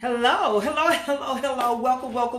Hello, hello, hello, hello.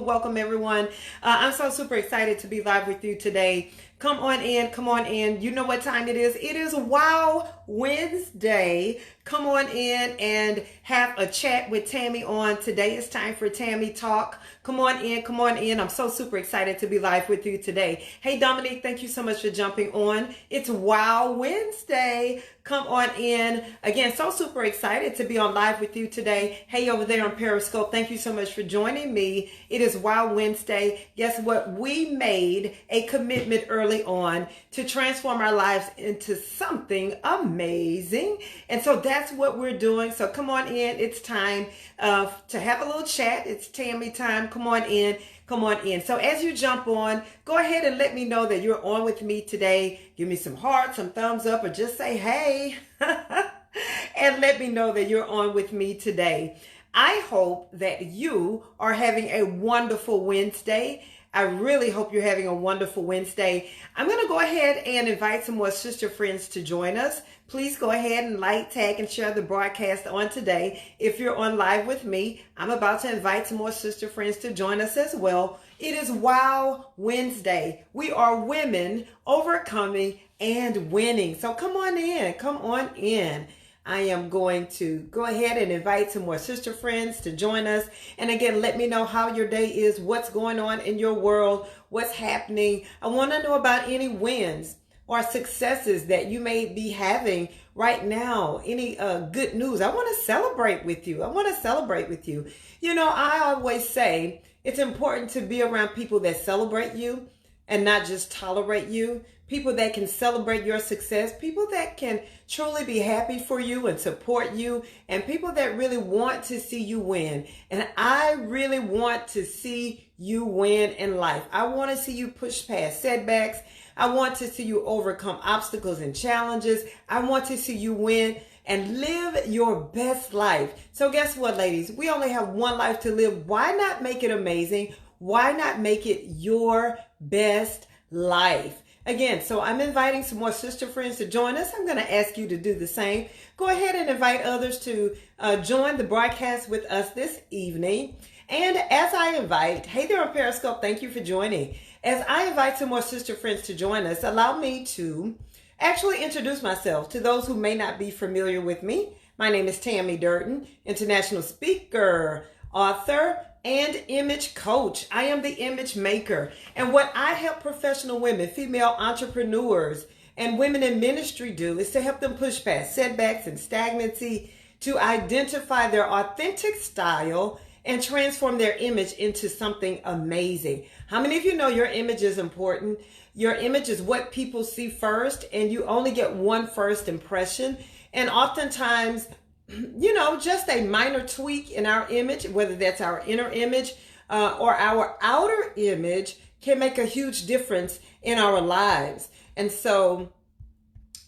Welcome, everyone. I'm so super excited to be live with you today. Come on in, come on in. You know what time it is? It is Wow Wednesday. Come on in and have a chat with Tammy on. Today it's time for Tammy Talk. Come on in, come on in. I'm so super excited to be live with you today. Hey, Dominique, thank you so much for jumping on. It's Wow Wednesday. Come on in. Again, so super excited to be on live with you today. Hey, over there on Periscope, thank you so much for joining me. It is Wow Wednesday. Guess what? We made a commitment early on to transform our lives into something amazing. And so that's what we're doing. So come on in. It's time to have a little chat. It's Tammy time. Come on in. Come on in. So as you jump on, go ahead and let me know that you're on with me today. Give me some hearts, some thumbs up, or just say, hey, and let me know that you're on with me today. I hope that you are having a wonderful Wednesday. I really hope you're having a wonderful Wednesday. I'm going to go ahead and invite some more sister friends to join us. Please go ahead and like, tag, and share the broadcast on today. If you're on live with me, I'm about to invite some more sister friends to join us as well. It is Wow Wednesday. We are women overcoming and winning. So come on in. Come on in. I am going to go ahead and invite some more sister friends to join us. And again, let me know how your day is, what's going on in your world, what's happening. I want to know about any wins or successes that you may be having right now. Any good news. I want to celebrate with you. I want to celebrate with you. You know, I always say it's important to be around people that celebrate you and not just tolerate you. People that can celebrate your success, people that can truly be happy for you and support you, and people that really want to see you win. And I really want to see you win in life. I want to see you push past setbacks. I want to see you overcome obstacles and challenges. I want to see you win and live your best life. So guess what, ladies? We only have one life to live. Why not make it amazing? Why not make it your best life? Again, so I'm inviting some more sister friends to join us. I'm going to ask you to do the same. Go ahead and invite others to join the broadcast with us this evening. And as I invite, hey there on Periscope, thank you for joining. As I invite some more sister friends to join us, allow me to actually introduce myself to those who may not be familiar with me. My name is Tammy Durden, international speaker, author, and image coach. I am the image maker. And what I help professional women, female entrepreneurs, and women in ministry do is to help them push past setbacks and stagnancy, to identify their authentic style and transform their image into something amazing. How many of you know your image is important? Your image is what people see first, and you only get one first impression. And oftentimes, you know, just a minor tweak in our image, whether that's our inner image or our outer image, can make a huge difference in our lives. And so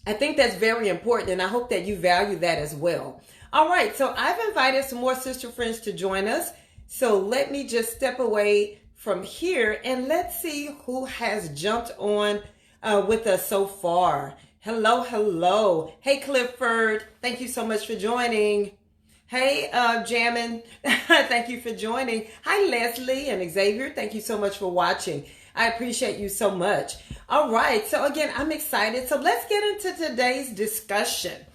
I think that's very important, and I hope that you value that as well. All right, so I've invited some more sister friends to join us. So let me just step away from here and let's see who has jumped on with us so far. Hello, hello. Hey, Clifford. Thank you so much for joining. Hey, Jammin. Thank you for joining. Hi, Leslie and Xavier. Thank you so much for watching. I appreciate you so much. All right. So again, I'm excited. So let's get into today's discussion.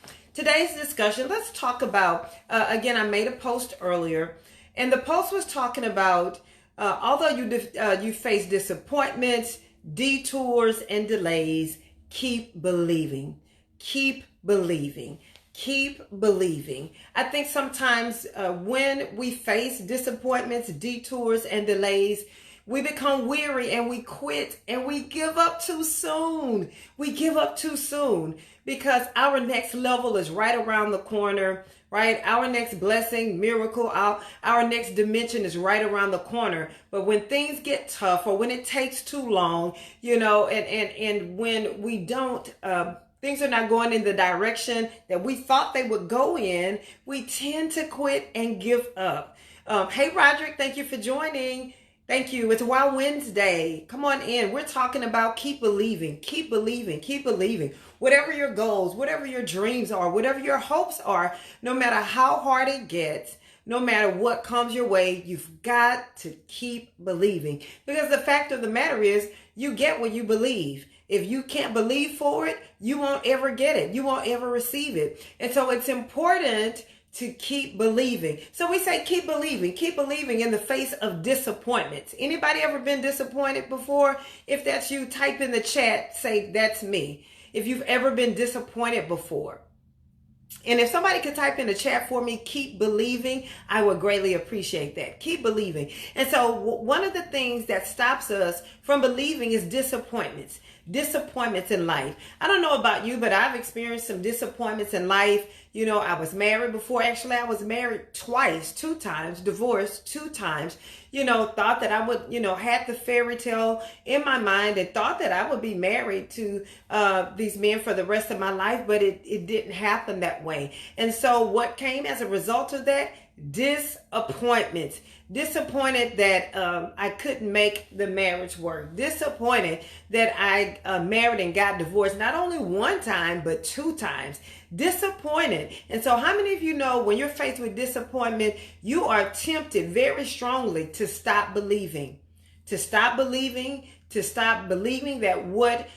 Let's talk about, again, I made a post earlier, and the post was talking about, although you face disappointments, detours, and delays, keep believing. Keep believing. Keep believing. I think sometimes when we face disappointments, detours, and delays, we become weary and we quit and we give up too soon. We give up too soon because our next level is right around the corner, right? Our next blessing, miracle, our next dimension is right around the corner. But when things get tough or when it takes too long, you know, and when we don't, things are not going in the direction that we thought they would go in, we tend to quit and give up. Hey, Roderick, thank you for joining. Thank you. It's Wow Wednesday. Come on in. We're talking about keep believing, keep believing, keep believing. Whatever your goals, whatever your dreams are, whatever your hopes are, no matter how hard it gets, no matter what comes your way, you've got to keep believing. Because the fact of the matter is, you get what you believe. If you can't believe for it, you won't ever get it. You won't ever receive it. And so it's important to keep believing. So we say keep believing in the face of disappointments. Anybody ever been disappointed before? If that's you, type in the chat, say that's me. If you've ever been disappointed before. And if somebody could type in the chat for me, keep believing, I would greatly appreciate that. Keep believing. And so one of the things that stops us from believing is disappointments in life. I don't know about you, but I've experienced some disappointments in life. You know, I was married before. Actually, I was married twice, 2 times, divorced 2 times. You know, thought that I would, had the fairy tale in my mind and thought that I would be married to these men for the rest of my life, but it didn't happen that way. And so what came as a result of that? Disappointments. Disappointed that I couldn't make the marriage work. Disappointed that I married and got divorced not only 1 time, but 2 times. Disappointed. And so how many of you know when you're faced with disappointment, you are tempted very strongly to stop believing. To stop believing that what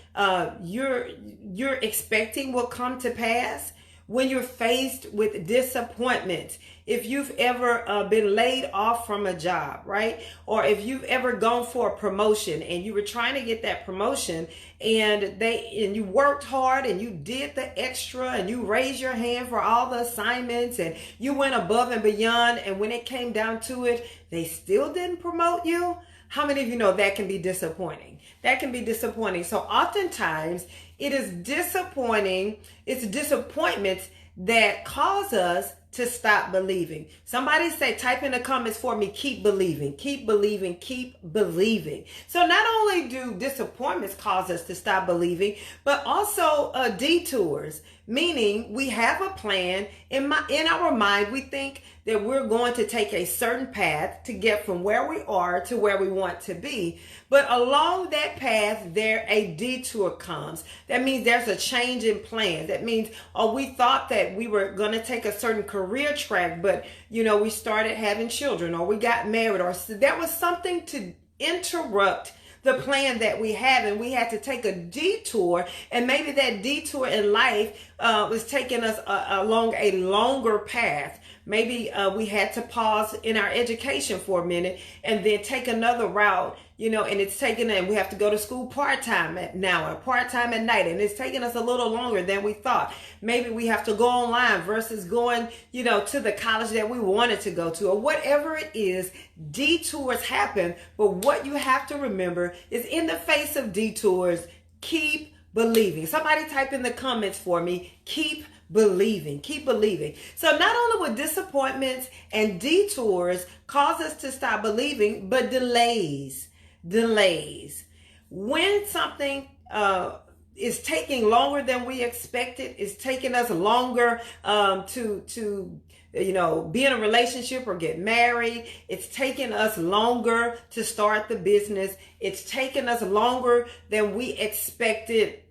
you're expecting will come to pass. When you're faced with disappointment, if you've ever been laid off from a job, right? Or if you've ever gone for a promotion and you were trying to get that promotion and you worked hard and you did the extra and you raised your hand for all the assignments and you went above and beyond, and when it came down to it, they still didn't promote you. How many of you know that can be disappointing? That can be disappointing. So oftentimes it is disappointing. It's disappointments that cause us to stop believing. Somebody say, type in the comments for me, keep believing, keep believing, keep believing. So not only do disappointments cause us to stop believing, but also detours, meaning we have a plan in our mind. We think that we're going to take a certain path to get from where we are to where we want to be. But along that path, a detour comes. That means there's a change in plan. That means, we thought that we were going to take a certain career track, but, we started having children, or we got married, or there was something to interrupt the plan that we have, and we had to take a detour, and maybe that detour in life was taking us along a longer path. Maybe we had to pause in our education for a minute and then take another route, and we have to go to school part-time now or part-time at night, and it's taking us a little longer than we thought. Maybe we have to go online versus going, to the college that we wanted to go to, or whatever it is. Detours happen, but what you have to remember is, in the face of detours, keep believing. Somebody type in the comments for me, keep believing. Keep believing. So not only will disappointments and detours cause us to stop believing, but delays. When something is taking longer than we expected, it's taking us longer to be in a relationship or get married. It's taking us longer to start the business. It's taking us longer than we expected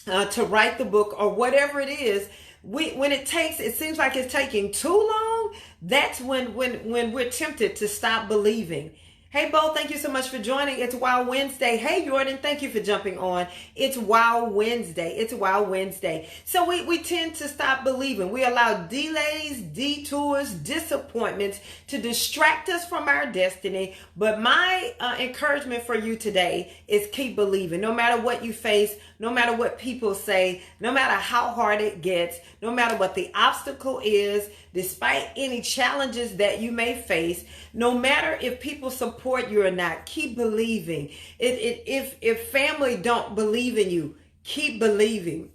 to write the book, or whatever it is. When it seems like it's taking too long, that's when we're tempted to stop believing. Hey, Bo, thank you so much for joining. It's Wow Wednesday. Hey, Jordan, thank you for jumping on. It's Wow Wednesday. It's Wow Wednesday. So we tend to stop believing. We allow delays, detours, disappointments to distract us from our destiny. But my encouragement for you today is keep believing. No matter what you face, no matter what people say, no matter how hard it gets, no matter what the obstacle is, despite any challenges that you may face, no matter if people support you or not, keep believing. If family don't believe in you, keep believing.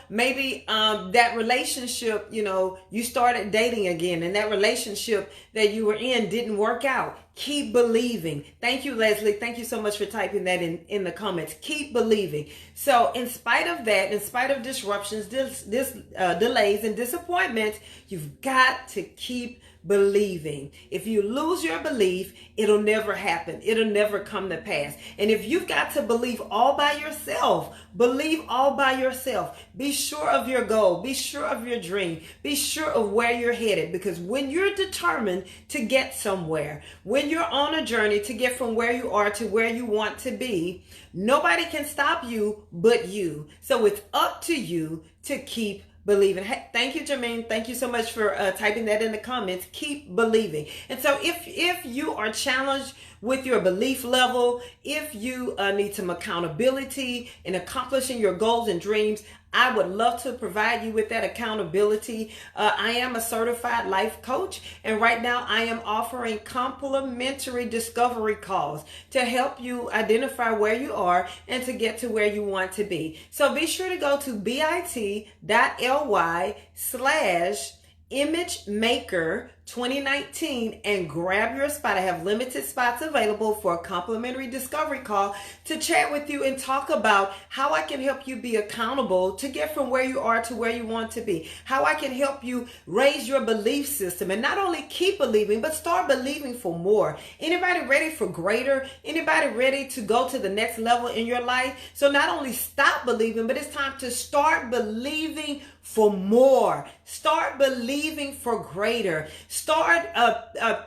Maybe that relationship, you started dating again, and that relationship that you were in didn't work out. Keep believing. Thank you, Leslie. Thank you so much for typing that in the comments. Keep believing. So in spite of that, in spite of disruptions, delays and disappointments, you've got to keep believing. If you lose your belief, it'll never happen. It'll never come to pass. And if you've got to believe all by yourself, believe all by yourself. Be sure of your goal. Be sure of your dream. Be sure of where you're headed. Because when you're determined to get somewhere, when you're on a journey to get from where you are to where you want to be, nobody can stop you but you. So it's up to you to keep believing. Hey, thank you, Jermaine. Thank you so much for typing that in the comments. Keep believing. And so if you are challenged with your belief level, if you need some accountability in accomplishing your goals and dreams, I would love to provide you with that accountability. I am a certified life coach, and right now I am offering complimentary discovery calls to help you identify where you are and to get to where you want to be. So be sure to go to bit.ly/imagemaker 2019 and grab your spot. I have limited spots available for a complimentary discovery call to chat with you and talk about how I can help you be accountable to get from where you are to where you want to be. How I can help you raise your belief system and not only keep believing, but start believing for more. Anybody ready for greater? Anybody ready to go to the next level in your life? So not only stop believing, but it's time to start believing for more. Start believing for greater. Start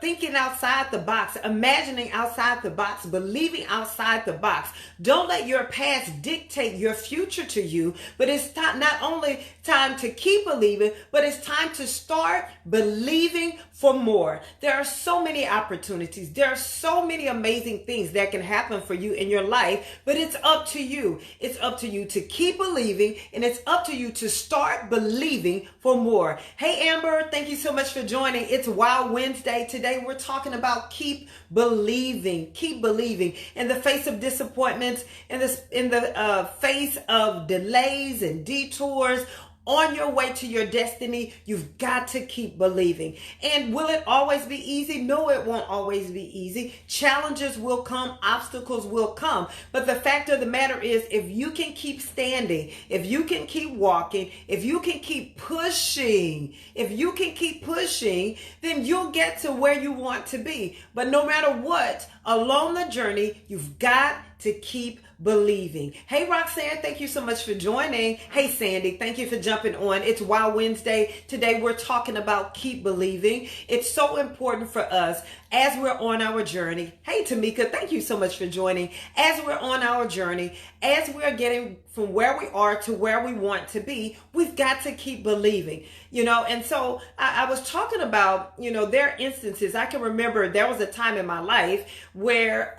thinking outside the box, imagining outside the box, believing outside the box. Don't let your past dictate your future to you, but it's not only time to keep believing, but it's time to start believing for more. There are so many opportunities. There are so many amazing things that can happen for you in your life, but it's up to you. It's up to you to keep believing, and it's up to you to start believing for more. Hey, Amber, thank you so much for joining. It's Wow Wednesday. Today we're talking about keep believing. Keep believing in the face of disappointments, in the face of delays and detours. On your way to your destiny, you've got to keep believing. And will it always be easy? No, it won't always be easy. Challenges will come, obstacles will come. But the fact of the matter is, if you can keep standing, if you can keep walking, if you can keep pushing, then you'll get to where you want to be. But no matter what, along the journey, you've got to keep believing. Hey, Roxanne, thank you so much for joining. Hey, Sandy, thank you for jumping on. It's Wow Wednesday. Today, we're talking about keep believing. It's so important for us as we're on our journey. Hey, Tamika, thank you so much for joining. As we're on our journey, as we're getting from where we are to where we want to be, we've got to keep believing, and so I was talking about, there are instances. I can remember there was a time in my life where,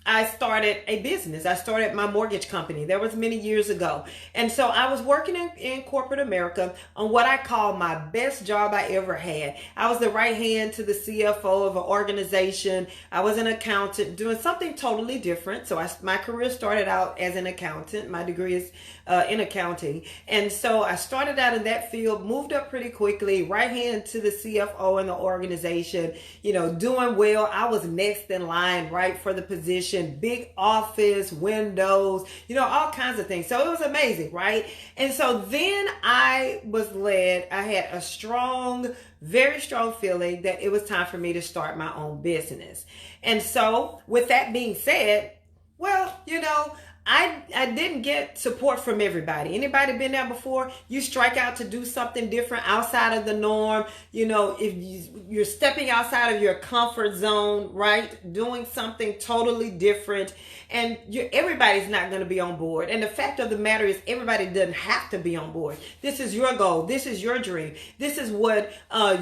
I started a business. I started my mortgage company. That was many years ago. And so I was working in corporate America on what I call my best job I ever had. I was the right hand to the CFO of an organization. I was an accountant doing something totally different. So my career started out as an accountant. My degree is in accounting. And so I started out in that field, moved up pretty quickly, right hand to the CFO in the organization, doing well. I was next in line, right, for the position. Big office, windows, all kinds of things. So it was amazing, right? And so then I was led, I had a very strong feeling that it was time for me to start my own business. And so with that being said, well, I didn't get support from everybody. Anybody been there before? You strike out to do something different outside of the norm. If you're stepping outside of your comfort zone, right? Doing something totally different, and everybody's not going to be on board. And the fact of the matter is, everybody doesn't have to be on board. This is your goal. This is your dream. This is what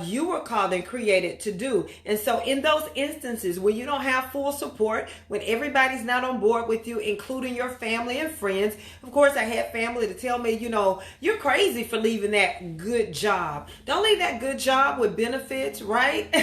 you were called and created to do. And so in those instances where you don't have full support, when everybody's not on board with you, including your family and friends. Of course, I had family to tell me, you're crazy for leaving that good job. Don't leave that good job with benefits, right?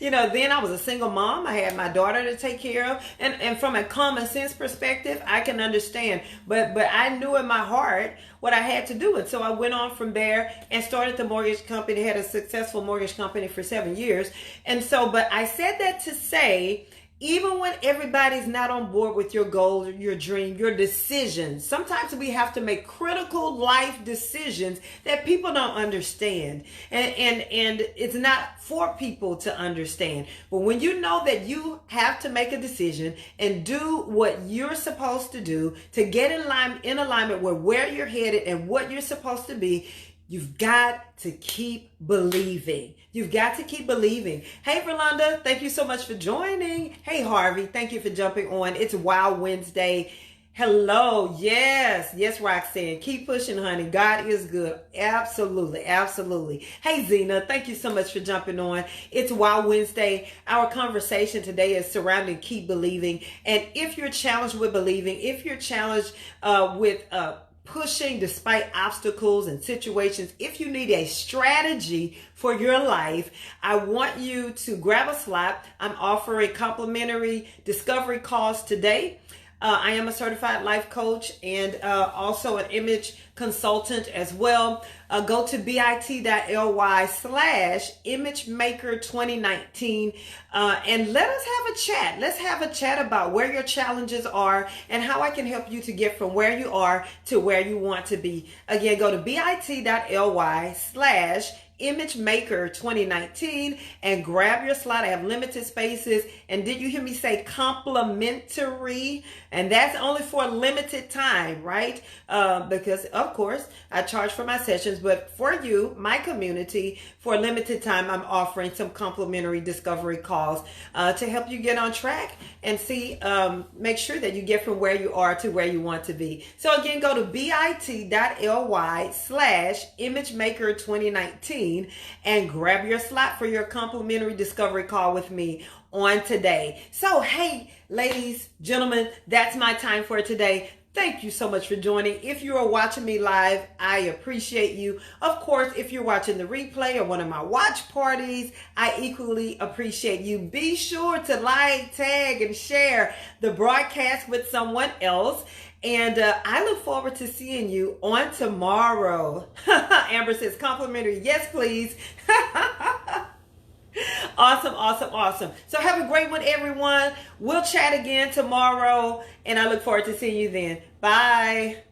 Then I was a single mom. I had my daughter to take care of. And from a common sense perspective, I can understand. But I knew in my heart what I had to do. And so I went on from there and started the mortgage company, had a successful mortgage company for 7 years. And so, but I said that to say, even when everybody's not on board with your goal, your dream, your decisions, sometimes we have to make critical life decisions that people don't understand. And it's not for people to understand. But when you know that you have to make a decision and do what you're supposed to do to get in alignment with where you're headed and what you're supposed to be, you've got to keep believing. You've got to keep believing. Hey, Verlanda, thank you so much for joining. Hey, Harvey, thank you for jumping on. It's Wow Wednesday. Hello. Yes, Roxanne. Keep pushing, honey. God is good. Absolutely, absolutely. Hey, Zena, thank you so much for jumping on. It's Wow Wednesday. Our conversation today is surrounding keep believing. And if you're challenged with believing, if you're challenged with pushing despite obstacles and situations, if you need a strategy for your life, I want you to grab a slot. I'm offering complimentary discovery calls today. I am a certified life coach and also an image consultant as well. Go to bit.ly/imagemaker2019 and let us have a chat. Let's have a chat about where your challenges are and how I can help you to get from where you are to where you want to be. Again, go to bit.ly/imagemaker2019 and grab your slot. I have limited spaces. And did you hear me say complimentary? And that's only for a limited time, right? Because of course I charge for my sessions, but for you, my community, for a limited time, I'm offering some complimentary discovery calls to help you get on track and see, make sure that you get from where you are to where you want to be. So again, go to bit.ly/imagemaker2019 and grab your slot for your complimentary discovery call with me on today. So, hey, ladies, gentlemen, that's my time for today. Thank you so much for joining. If you are watching me live, I appreciate you. Of course, if you're watching the replay or one of my watch parties, I equally appreciate you. Be sure to like, tag, and share the broadcast with someone else. And I look forward to seeing you on tomorrow. Amber says complimentary. Yes, please. Awesome. So have a great one, everyone. We'll chat again tomorrow, and I look forward to seeing you then. Bye.